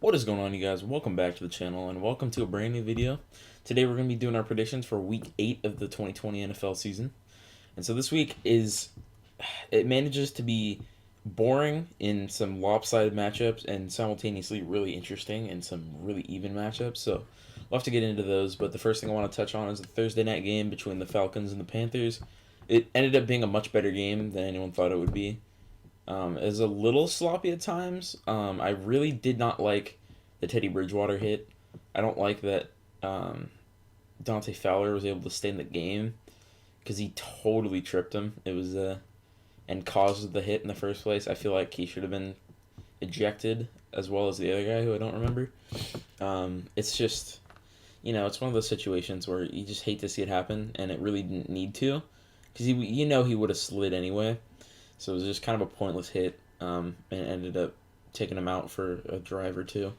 What is going on, you guys? Welcome back to the channel and welcome to a brand new video. Today we're going to be doing our predictions for week 8 of the 2020 NFL season. And so this week it manages to be boring in some lopsided matchups and simultaneously really interesting in some really even matchups. So we'll have to get into those, but the first thing I want to touch on is the Thursday night game between the Falcons and the Panthers. It ended up being a much better game than anyone thought it would be. It was a little sloppy at times. I really did not like the Teddy Bridgewater hit. I don't like that Dante Fowler was able to stay in the game because he totally tripped him. It was and caused the hit in the first place. I feel like he should have been ejected as well as the other guy who I don't remember. It's just, it's one of those situations where you just hate to see it happen, and it really didn't need to because he would have slid anyway. So it was just kind of a pointless hit, and ended up taking him out for a drive or two.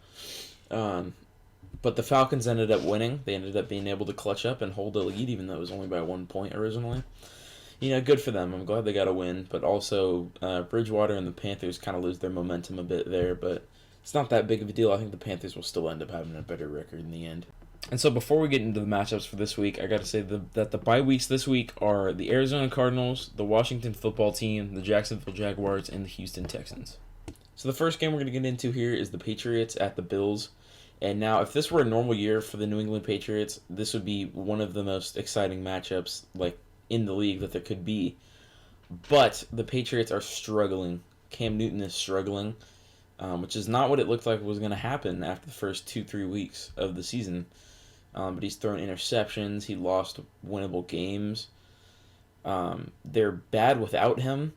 But the Falcons ended up winning. They ended up being able to clutch up and hold the lead, even though it was only by 1 point originally. Good for them. I'm glad they got a win. But also, Bridgewater and the Panthers kind of lose their momentum a bit there. But it's not that big of a deal. I think the Panthers will still end up having a better record in the end. And so before we get into the matchups for this week, I got to say that the bye weeks this week are the Arizona Cardinals, the Washington Football Team, the Jacksonville Jaguars, and the Houston Texans. So the first game we're going to get into here is the Patriots at the Bills. And now, if this were a normal year for the New England Patriots, this would be one of the most exciting matchups in the league that there could be. But the Patriots are struggling. Cam Newton is struggling, which is not what it looked like was going to happen after the first 2-3 weeks of the season. But he's thrown interceptions. He lost winnable games. They're bad without him,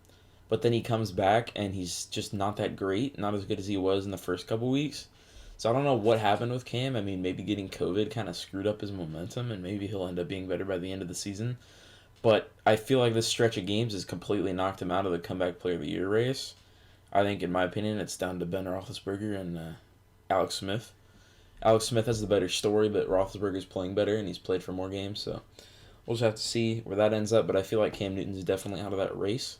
but then he comes back and he's just not that great, not as good as he was in the first couple weeks. So I don't know what happened with Cam. I mean, maybe getting COVID kind of screwed up his momentum, and maybe he'll end up being better by the end of the season. But I feel like this stretch of games has completely knocked him out of the comeback player of the year race. I think, in my opinion, it's down to Ben Roethlisberger and Alex Smith. Alex Smith has the better story, but Roethlisberger's playing better, and he's played for more games, so we'll just have to see where that ends up, but I feel like Cam Newton's definitely out of that race.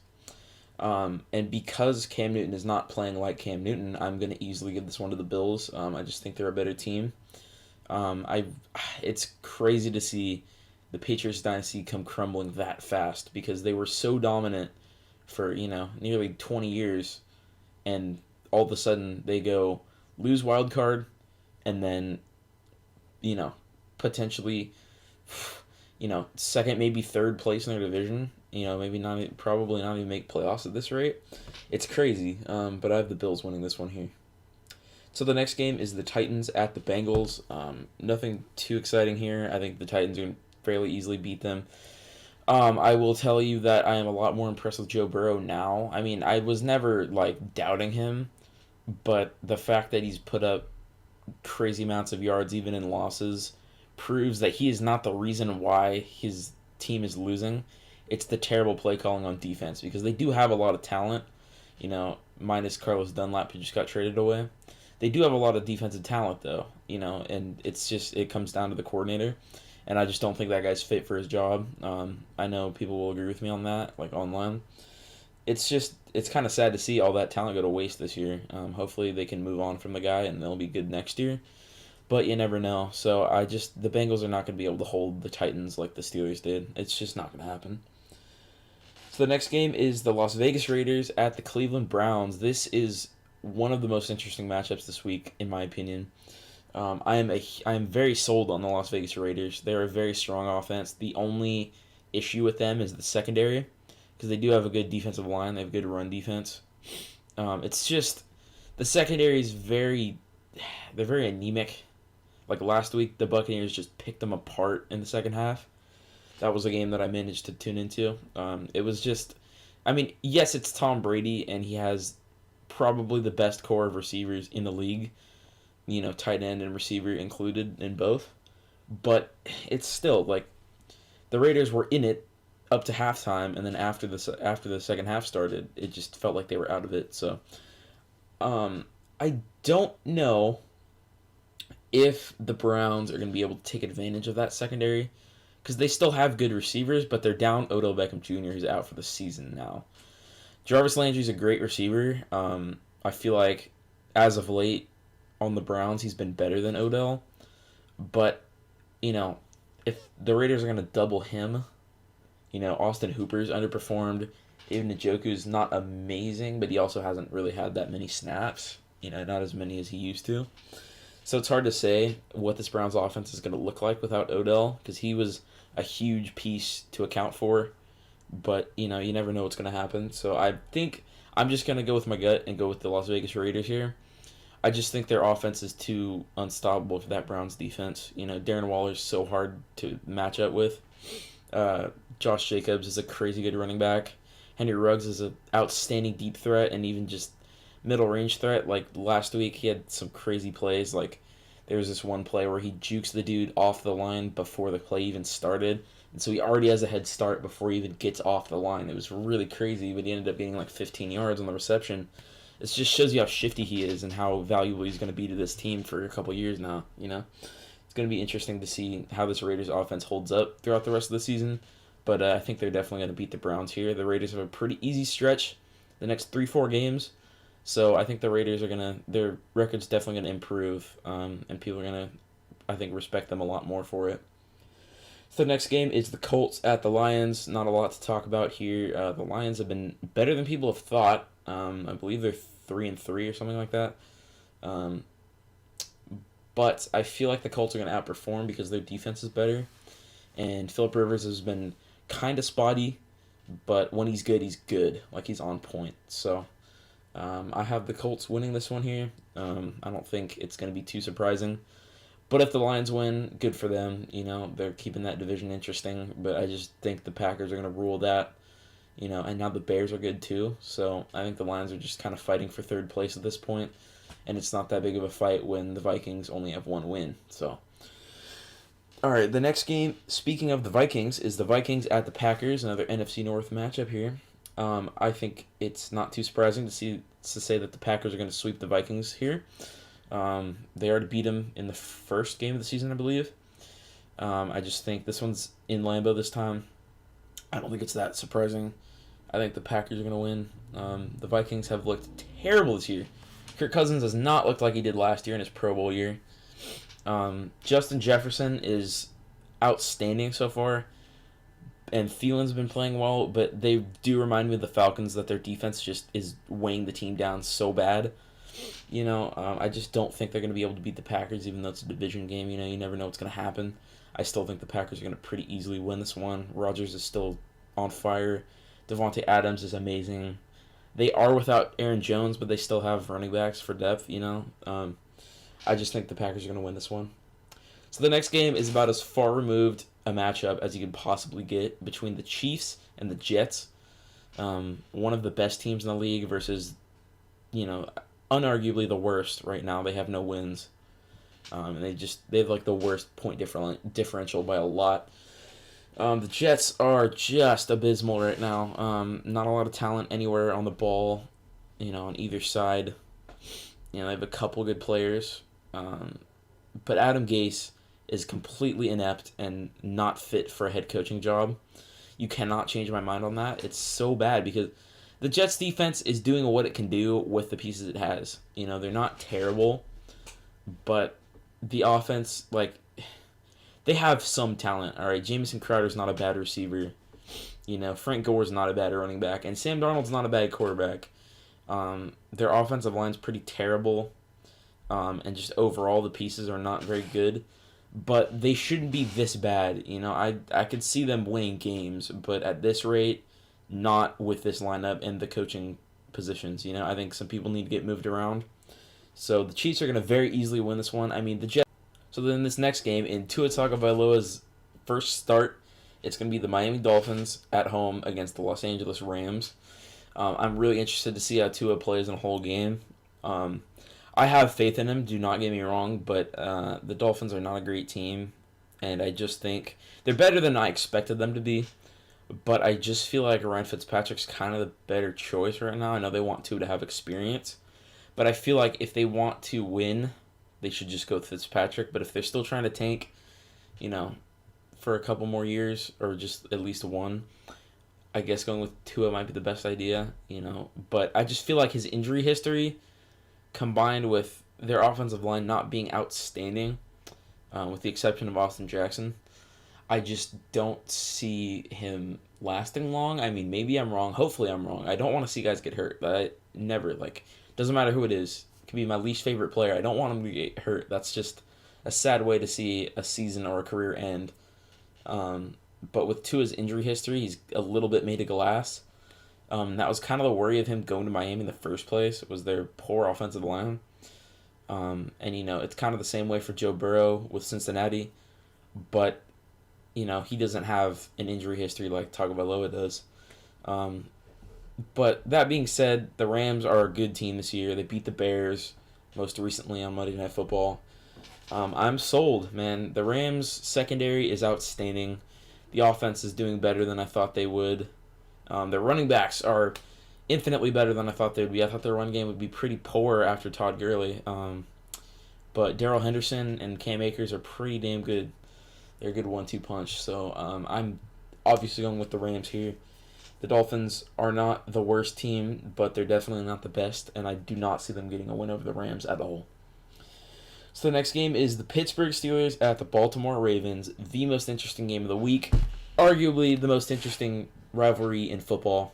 And because Cam Newton is not playing like Cam Newton, I'm going to easily give this one to the Bills. I just think they're a better team. It's crazy to see the Patriots dynasty come crumbling that fast because they were so dominant for, nearly 20 years, and all of a sudden they go lose wild card, and then, potentially, second, maybe third place in their division. Probably not even make playoffs at this rate. It's crazy, but I have the Bills winning this one here. So the next game is the Titans at the Bengals. Nothing too exciting here. I think the Titans are going to fairly easily beat them. I will tell you that I am a lot more impressed with Joe Burrow now. I mean, I was never, doubting him, but the fact that he's put up crazy amounts of yards even in losses proves that he is not the reason why his team is losing. It's the terrible play calling on defense, because they do have a lot of talent, minus Carlos Dunlap, who just got traded away. They do have a lot of defensive talent, though, and it comes down to the coordinator, and I just don't think that guy's fit for his job. I know people will agree with me on that, online. It's kind of sad to see all that talent go to waste this year. Hopefully they can move on from the guy and they'll be good next year. But you never know. So the Bengals are not going to be able to hold the Titans like the Steelers did. It's just not going to happen. So the next game is the Las Vegas Raiders at the Cleveland Browns. This is one of the most interesting matchups this week, in my opinion. I am very sold on the Las Vegas Raiders. They're a very strong offense. The only issue with them is the secondary, because they do have a good defensive line. They have good run defense. It's just the secondary is they're very anemic. Like last week, the Buccaneers just picked them apart in the second half. That was a game that I managed to tune into. It was just, yes, it's Tom Brady, and he has probably the best core of receivers in the league, tight end and receiver included in both. But it's still, the Raiders were in it up to halftime, and then after the second half started, it just felt like they were out of it. So, I don't know if the Browns are going to be able to take advantage of that secondary, because they still have good receivers, but they're down Odell Beckham Jr., who's out for the season now. Jarvis Landry's a great receiver. I feel like, as of late, on the Browns, he's been better than Odell. But, you know, if the Raiders are going to double him, Austin Hooper's underperformed. Even Njoku's not amazing, but he also hasn't really had that many snaps. Not as many as he used to. So it's hard to say what this Browns offense is going to look like without Odell, because he was a huge piece to account for. But, you never know what's going to happen. So I think I'm just going to go with my gut and go with the Las Vegas Raiders here. I just think their offense is too unstoppable for that Browns defense. Darren Waller's so hard to match up with. Josh Jacobs is a crazy good running back. Henry Ruggs is an outstanding deep threat and even just middle range threat. Like last week, he had some crazy plays. Like there was this one play where he jukes the dude off the line before the play even started. And so he already has a head start before he even gets off the line. It was really crazy, but he ended up getting like 15 yards on the reception. It just shows you how shifty he is and how valuable he's going to be to this team for a couple years now. It's going to be interesting to see how this Raiders offense holds up throughout the rest of the season. But I think they're definitely going to beat the Browns here. The Raiders have a pretty easy stretch the next 3-4 games. So I think the Raiders their record's definitely going to improve. And people are going to, I think, respect them a lot more for it. So the next game is the Colts at the Lions. Not a lot to talk about here. The Lions have been better than people have thought. I believe they're 3-3 or something like that. But I feel like the Colts are going to outperform because their defense is better. And Phillip Rivers has been kind of spotty, but when he's good, he's good. Like, he's on point. So I have the Colts winning this one here. I don't think it's going to be too surprising. But if the Lions win, good for them. They're keeping that division interesting. But I just think the Packers are going to rule that. And now the Bears are good too. So I think the Lions are just kind of fighting for third place at this point. And it's not that big of a fight when the Vikings only have one win. So, all right, the next game, speaking of the Vikings, is the Vikings at the Packers, another NFC North matchup here. I think it's not too surprising to say that the Packers are going to sweep the Vikings here. They already beat them in the first game of the season, I believe. I just think this one's in Lambeau this time. I don't think it's that surprising. I think the Packers are going to win. The Vikings have looked terrible this year. Kirk Cousins does not look like he did last year in his Pro Bowl year. Justin Jefferson is outstanding so far, and Thielen's been playing well, but they do remind me of the Falcons that their defense just is weighing the team down so bad. I just don't think they're going to be able to beat the Packers, even though it's a division game. You never know what's going to happen. I still think the Packers are going to pretty easily win this one. Rodgers is still on fire. Devontae Adams is amazing. They are without Aaron Jones, but they still have running backs for depth, I just think the Packers are going to win this one. So the next game is about as far removed a matchup as you could possibly get between the Chiefs and the Jets. One of the best teams in the league versus, unarguably the worst right now. They have no wins. And they have like the worst point differential by a lot. The Jets are just abysmal right now. Not a lot of talent anywhere on the ball, on either side. They have a couple good players. But Adam Gase is completely inept and not fit for a head coaching job. You cannot change my mind on that. It's so bad because the Jets defense is doing what it can do with the pieces it has. They're not terrible, but the offense, they have some talent. All right, Jamison Crowder's not a bad receiver. Frank Gore's not a bad running back, and Sam Darnold's not a bad quarterback. Their offensive line's pretty terrible, and just overall the pieces are not very good. But they shouldn't be this bad. I could see them winning games, but at this rate, not with this lineup and the coaching positions. I think some people need to get moved around. So the Chiefs are going to very easily win this one. The Jets. So then this next game, in Tua Tagovailoa's first start, it's going to be the Miami Dolphins at home against the Los Angeles Rams. I'm really interested to see how Tua plays in a whole game. I have faith in him, do not get me wrong, but the Dolphins are not a great team, and I just think they're better than I expected them to be, but I just feel like Ryan Fitzpatrick's kind of the better choice right now. I know they want Tua to have experience, but I feel like if they want to win, they should just go with Fitzpatrick, but if they're still trying to tank, for a couple more years, or just at least one, I guess going with Tua might be the best idea, but I just feel like his injury history combined with their offensive line not being outstanding, with the exception of Austin Jackson, I just don't see him lasting long. I mean, maybe I'm wrong. Hopefully, I'm wrong. I don't want to see guys get hurt. But I never, doesn't matter who it is. It could be my least favorite player. I don't want him to get hurt. That's just a sad way to see a season or a career end. But with Tua's injury history, he's a little bit made of glass. That was kind of the worry of him going to Miami in the first place, was their poor offensive line. And, it's kind of the same way for Joe Burrow with Cincinnati. But, he doesn't have an injury history like Tagovailoa does. But that being said, the Rams are a good team this year. They beat the Bears most recently on Monday Night Football. I'm sold, man. The Rams' secondary is outstanding. The offense is doing better than I thought they would. Their running backs are infinitely better than I thought they would be. I thought their run game would be pretty poor after Todd Gurley. But Darrell Henderson and Cam Akers are pretty damn good. They're a good 1-2 punch. So I'm obviously going with the Rams here. The Dolphins are not the worst team, but they're definitely not the best, and I do not see them getting a win over the Rams at all. So the next game is the Pittsburgh Steelers at the Baltimore Ravens, the most interesting game of the week, arguably the most interesting rivalry in football.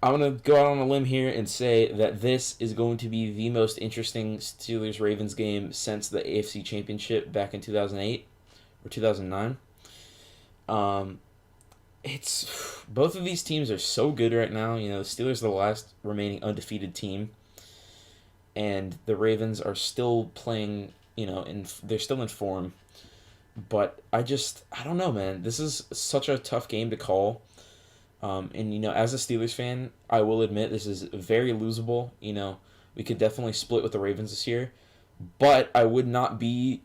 I'm going to go out on a limb here and say that this is going to be the most interesting Steelers-Ravens game since the AFC Championship back in 2008 or 2009. Both of these teams are so good right now. The Steelers are the last remaining undefeated team, and the Ravens are still playing, they're still in form. But I don't know, man. This is such a tough game to call. And, as a Steelers fan, I will admit this is very losable. We could definitely split with the Ravens this year. But I would not be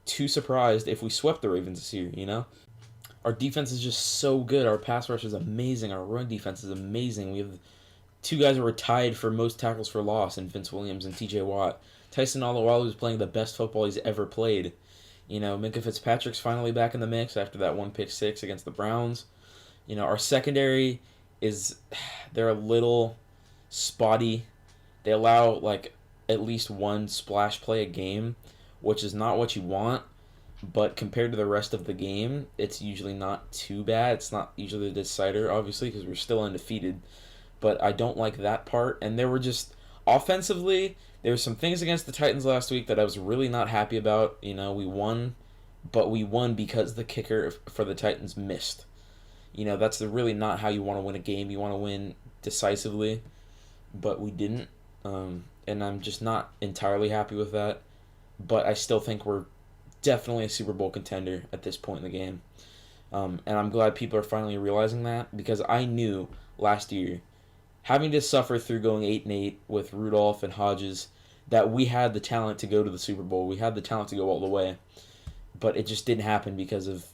too surprised if we swept the Ravens this year, Our defense is just so good. Our pass rush is amazing. Our run defense is amazing. We have two guys who are tied for most tackles for loss in Vince Williams and TJ Watt. Tyson Alualu is playing the best football he's ever played. Minkah Fitzpatrick's finally back in the mix after that 1 pick six against the Browns. Our secondary they're a little spotty. They allow, at least one splash play a game, which is not what you want. But compared to the rest of the game, it's usually not too bad. It's not usually the decider, obviously, because we're still undefeated. But I don't like that part. And there were just, offensively, there were some things against the Titans last week that I was really not happy about. We won, but we won because the kicker for the Titans missed. That's really not how you want to win a game. You want to win decisively, but we didn't. And I'm just not entirely happy with that. But I still think we're definitely a Super Bowl contender at this point in the game. And I'm glad people are finally realizing that, because I knew last year, having to suffer through going 8-8 with Rudolph and Hodges, that we had the talent to go to the Super Bowl. We had the talent to go all the way. But it just didn't happen because of,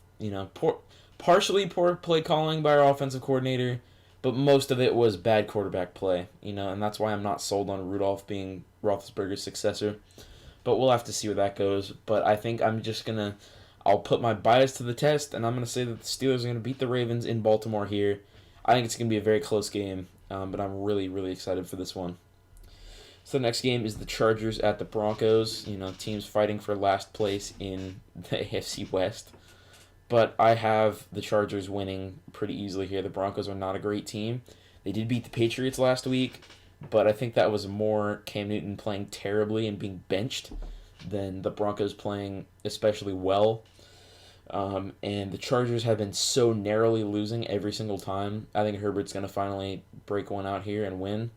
partially poor play calling by our offensive coordinator, but most of it was bad quarterback play, and that's why I'm not sold on Rudolph being Roethlisberger's successor. But we'll have to see where that goes. But I think I'll put my bias to the test, and I'm going to say that the Steelers are going to beat the Ravens in Baltimore here. I think it's going to be a very close game, but I'm really, really excited for this one. So the next game is the Chargers at the Broncos. Teams fighting for last place in the AFC West. But I have the Chargers winning pretty easily here. The Broncos are not a great team. They did beat the Patriots last week, but I think that was more Cam Newton playing terribly and being benched than the Broncos playing especially well. And the Chargers have been so narrowly losing every single time. I think Herbert's going to finally break one out here and win.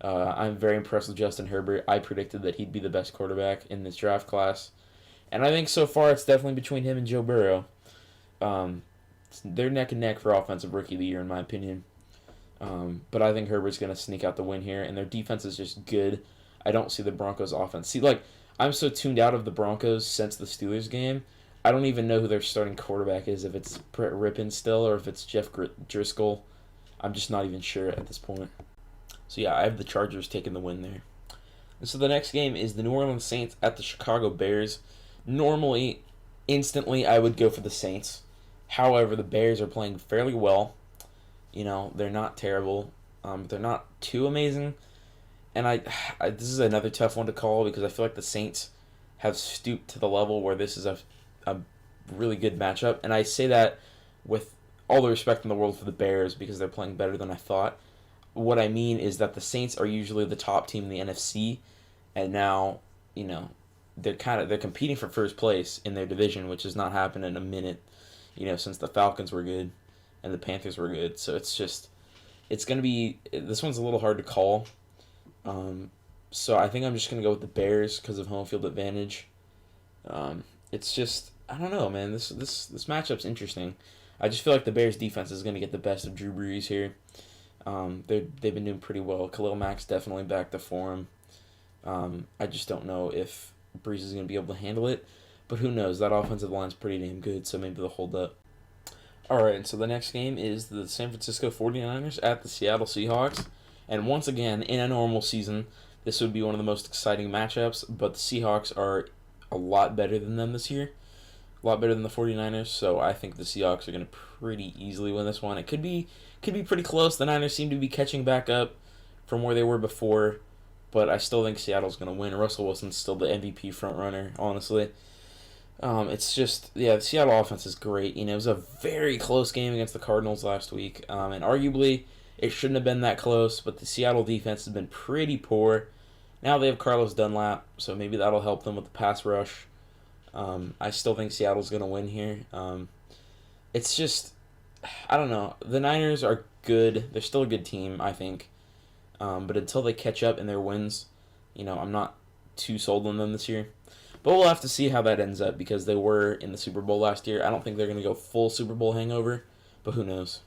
I'm very impressed with Justin Herbert. I predicted that he'd be the best quarterback in this draft class. And I think so far it's definitely between him and Joe Burrow. They're neck and neck for Offensive Rookie of the Year, in my opinion. But I think Herbert's going to sneak out the win here, and their defense is just good. I don't see the Broncos' offense. See, I'm so tuned out of the Broncos since the Steelers game, I don't even know who their starting quarterback is, if it's Brett Rippon still or if it's Jeff Driscoll. I'm just not even sure at this point. So yeah, I have the Chargers taking the win there. And so the next game is the New Orleans Saints at the Chicago Bears. Normally, instantly, I would go for the Saints. However, the Bears are playing fairly well. They're not terrible. They're not too amazing. And this is another tough one to call because I feel like the Saints have stooped to the level where this is a really good matchup. And I say that with all the respect in the world for the Bears because they're playing better than I thought. What I mean is that the Saints are usually the top team in the NFC, and now, you know, they're competing for first place in their division, which has not happened in a minute, since the Falcons were good and the Panthers were good. So it's gonna be, this one's a little hard to call. So I think I'm just gonna go with the Bears because of home field advantage. It's just, I don't know, man. This matchup's interesting. I just feel like the Bears defense is gonna get the best of Drew Brees here. They've been doing pretty well. Khalil Mack's definitely back to form. I just don't know if Brees is going to be able to handle it, but who knows? That offensive line's pretty damn good, so maybe they'll hold up. Alright, and so the next game is the San Francisco 49ers at the Seattle Seahawks. And once again, in a normal season, this would be one of the most exciting matchups, but the Seahawks are a lot better than them this year. A lot better than the 49ers, so I think the Seahawks are going to pretty easily win this one. It could be pretty close. The Niners seem to be catching back up from where they were before, but I still think Seattle's going to win. Russell Wilson's still the MVP frontrunner, honestly. It's just, the Seattle offense is great. It was a very close game against the Cardinals last week, and arguably it shouldn't have been that close, but the Seattle defense has been pretty poor. Now they have Carlos Dunlap, so maybe that'll help them with the pass rush. I still think Seattle's going to win here. It's just, I don't know. The Niners are good. They're still a good team, I think. But until they catch up in their wins, I'm not too sold on them this year. But we'll have to see how that ends up because they were in the Super Bowl last year. I don't think they're going to go full Super Bowl hangover, but who knows.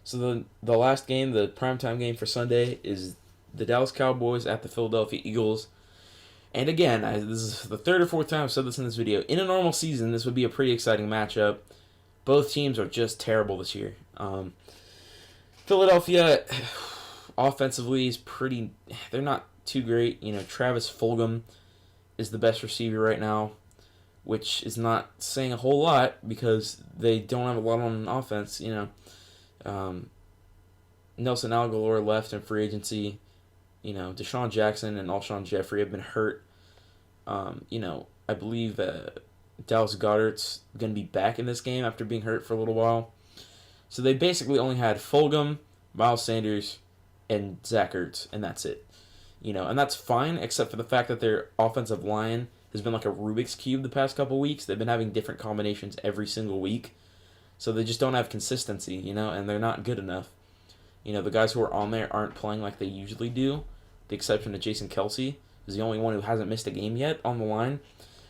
So the last game, the primetime game for Sunday, is the Dallas Cowboys at the Philadelphia Eagles. And again, this is the third or fourth time I've said this in this video. In a normal season, this would be a pretty exciting matchup. Both teams are just terrible this year. Philadelphia, offensively, they're not too great. Travis Fulgham is the best receiver right now, which is not saying a whole lot because they don't have a lot on offense. Nelson Aguilar left in free agency. Deshaun Jackson and Alshon Jeffrey have been hurt. I believe Dallas Goedert's going to be back in this game after being hurt for a little while. So they basically only had Fulgham, Miles Sanders, and Zach Ertz, and that's it. And that's fine, except for the fact that their offensive line has been like a Rubik's Cube the past couple weeks. They've been having different combinations every single week. So they just don't have consistency, and they're not good enough. The guys who are on there aren't playing like they usually do. The exception of Jason Kelce is the only one who hasn't missed a game yet on the line,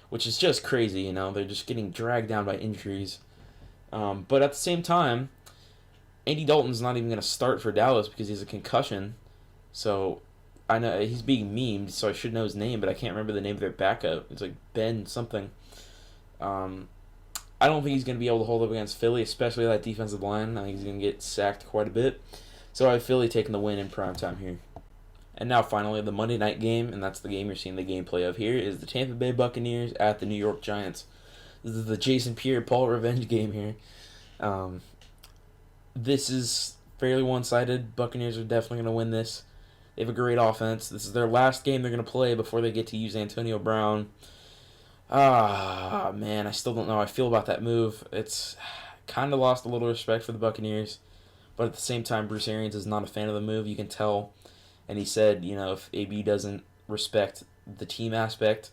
which is just crazy. They're just getting dragged down by injuries. But at the same time, Andy Dalton's not even going to start for Dallas because he has a concussion. So I know he's being memed, so I should know his name, but I can't remember the name of their backup. It's like Ben something. I don't think he's going to be able to hold up against Philly, especially that defensive line. I think he's going to get sacked quite a bit. So I have Philly taking the win in primetime here. And now finally the Monday night game, and that's the game you're seeing the gameplay of here, is the Tampa Bay Buccaneers at the New York Giants. This is the Jason Pierre-Paul revenge game here. This is fairly one-sided. Buccaneers are definitely going to win this. They have a great offense. This is their last game they're going to play before they get to use Antonio Brown. Man, I still don't know how I feel about that move. It's kind of lost a little respect for the Buccaneers. But at the same time, Bruce Arians is not a fan of the move. You can tell. And he said, if AB doesn't respect the team aspect,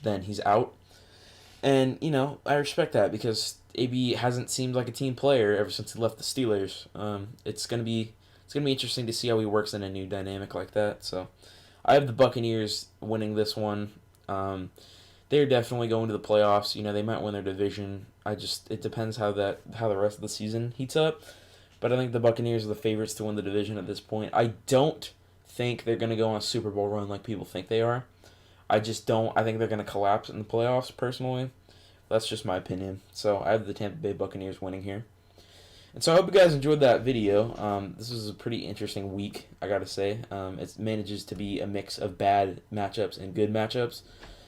then he's out. And, I respect that because AB hasn't seemed like a team player ever since he left the Steelers. It's gonna be interesting to see how he works in a new dynamic like that. So I have the Buccaneers winning this one. They're definitely going to the playoffs. They might win their division. It depends how the rest of the season heats up. But I think the Buccaneers are the favorites to win the division at this point. I don't think they're going to go on a Super Bowl run like people think they are. I just don't. I think they're going to collapse in the playoffs, personally. That's just my opinion. So I have the Tampa Bay Buccaneers winning here. And so I hope you guys enjoyed that video. This was a pretty interesting week, I got to say. It manages to be a mix of bad matchups and good matchups.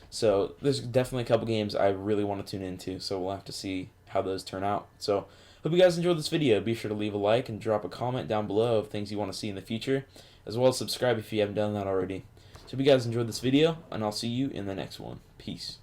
So there's definitely a couple games I really want to tune into. So we'll have to see how those turn out. So hope you guys enjoyed this video. Be sure to leave a like and drop a comment down below of things you want to see in the future, as well as subscribe if you haven't done that already. So hope you guys enjoyed this video, and I'll see you in the next one. Peace.